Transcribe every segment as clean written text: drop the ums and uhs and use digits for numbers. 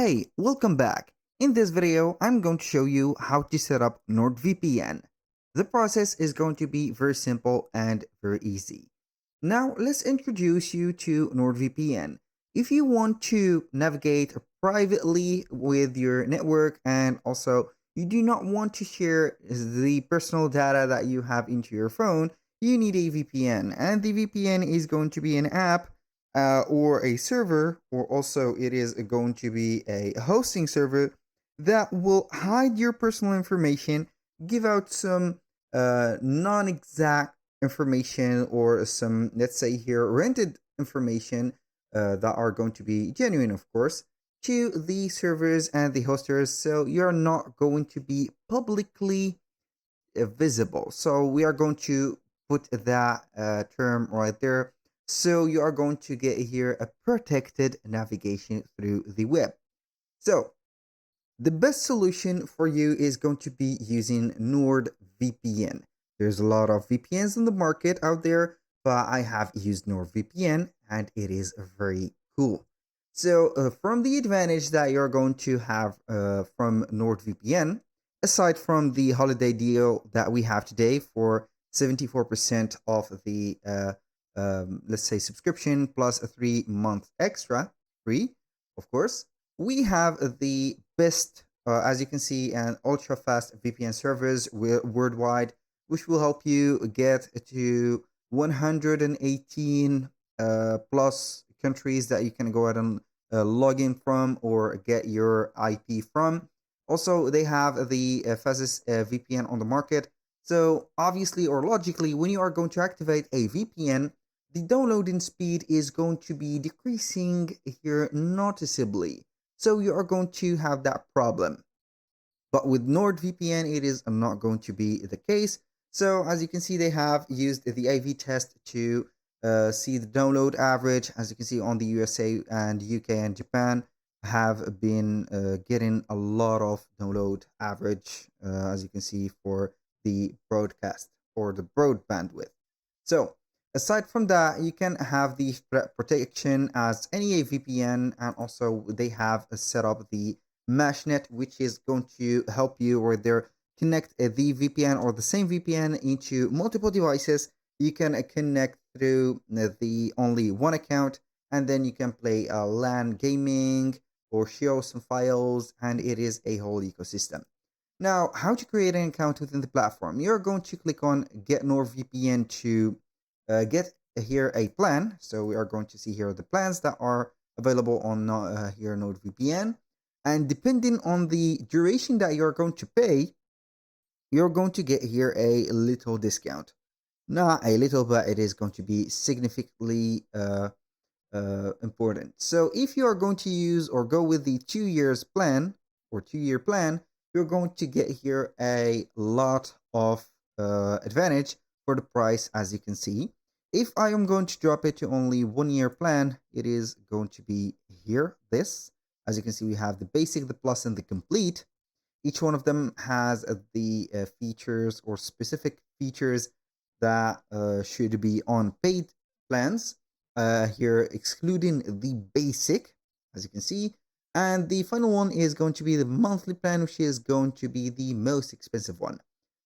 Hey, welcome back. In this video, I'm going to show you how to set up NordVPN. The process is going to be very simple and very easy. Now, let's introduce you to NordVPN. If you want to navigate privately with your network and also you do not want to share the personal data that you have into your phone, you need a VPN. And the VPN is going to be an app or a server, or also it is going to be a hosting server that will hide your personal information, give out some non-exact information or some, let's say here, rented information that are going to be genuine, of course, to the servers and the hosters. So you're not going to be publicly visible. So we are going to put that term right there. So you are going to get here a protected navigation through the web. So the best solution for you is going to be using NordVPN. There's a lot of VPNs in the market out there, but I have used NordVPN and it is very cool. So from the advantage that you're going to have from NordVPN, aside from the holiday deal that we have today for 74% off the let's say subscription plus a 3-month extra free, of course, we have the best, as you can see, an ultra fast VPN servers worldwide, which will help you get to 118 plus countries that you can go ahead and log in from or get your IP from. Also, they have the fastest VPN on the market. So obviously or logically, when you are going to activate a VPN, the downloading speed is going to be decreasing here noticeably. So you are going to have that problem. But with NordVPN, it is not going to be the case. So as you can see, they have used the AV test to see the download average. As you can see on the USA and UK and Japan have been getting a lot of download average, as you can see, for the broadcast or the broadband width. So aside from that, you can have the threat protection as any VPN, and also they have set up the meshnet, which is going to help you or there connect the VPN or the same VPN into multiple devices. You can connect through the only one account, and then you can play LAN gaming or share some files, and it is a whole ecosystem. Now, how to create an account within the platform? You're going to click on Get NordVPN to get here a plan. So we are going to see here the plans that are available on here NordVPN. And depending on the duration that you're going to pay, you're going to get here a little discount. Not a little, but it is going to be significantly important. So if you are going to use or go with the 2 years plan or 2-year plan, you're going to get here a lot of advantage for the price, as you can see. If I am going to drop it to only 1-year plan, it is going to be here, this. As you can see, we have the basic, the plus, and the complete. Each one of them has the features or specific features that should be on paid plans. Here, excluding the basic, as you can see. And the final one is going to be the monthly plan, which is going to be the most expensive one.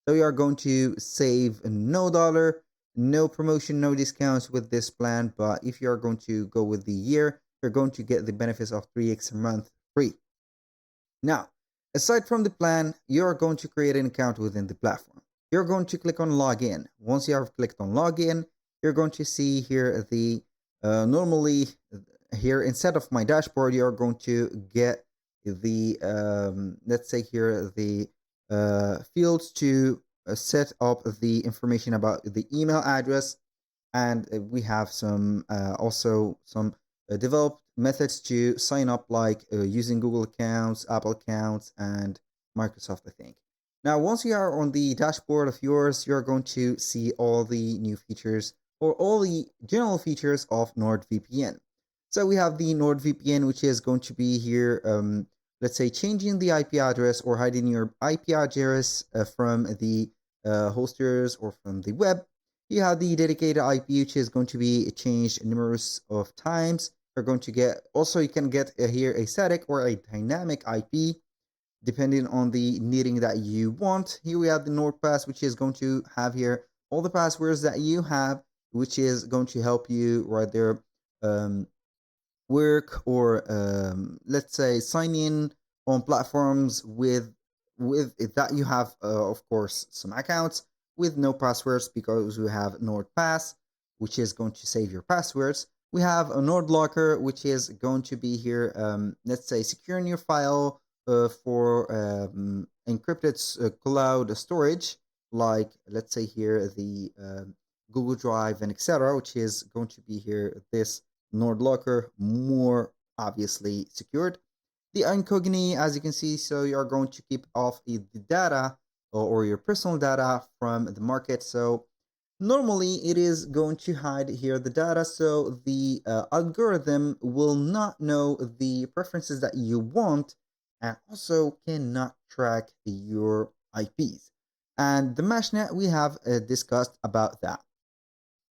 So you are going to save no dollar, no promotion, no discounts with this plan. But if you are going to go with the year, you're going to get the benefits of 3 extra month free. Now, aside from the plan, you're going to create an account within the platform. You're going to click on login. Once you have clicked on login, you're going to see here the normally here instead of my dashboard, you're going to get the let's say here the fields to set up the information about the email address, and we have some also some developed methods to sign up, like using Google accounts, Apple accounts, and Microsoft, I think. Now, once you are on the dashboard of yours, you're going to see all the new features or all the general features of NordVPN. So we have the NordVPN, which is going to be here, let's say, changing the IP address or hiding your IP address from the hosters or from the web. You have the dedicated IP, which is going to be changed numerous of times. You're going to get, also you can get here a static or a dynamic IP depending on the needing that you want. Here we have the NordPass, which is going to have here all the passwords that you have, which is going to help you right there work or let's say sign in on platforms with that you have of course some accounts with no passwords, because we have NordPass, which is going to save your passwords. We have a NordLocker, which is going to be here, let's say, securing your file for encrypted cloud storage, like let's say here the Google Drive and etc., which is going to be here this NordLocker, more obviously secured. The incognito, as you can see, so you are going to keep off the data or your personal data from the market. So normally it is going to hide here the data, so the algorithm will not know the preferences that you want and also cannot track your IPs. And the meshnet, we have discussed about that.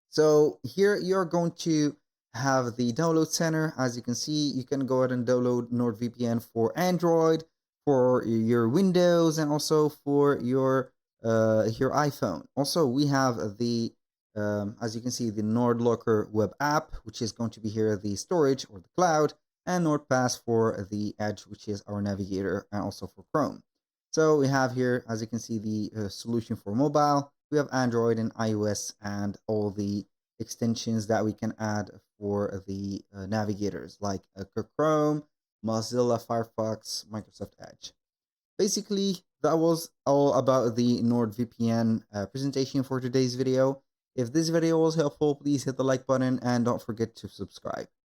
So here you're going to have the download center. As you can see, you can go ahead and download NordVPN for Android, for your Windows, and also for your iPhone. Also, we have the as you can see, the NordLocker web app, which is going to be here the storage or the cloud, and NordPass for the Edge, which is our navigator, and also for Chrome. So we have here, as you can see, the solution for mobile. We have Android and iOS and all the extensions that we can add for the navigators like Chrome, Mozilla Firefox, Microsoft Edge. Basically, that was all about the NordVPN presentation for today's video. If this video was helpful, please hit the like button and don't forget to subscribe.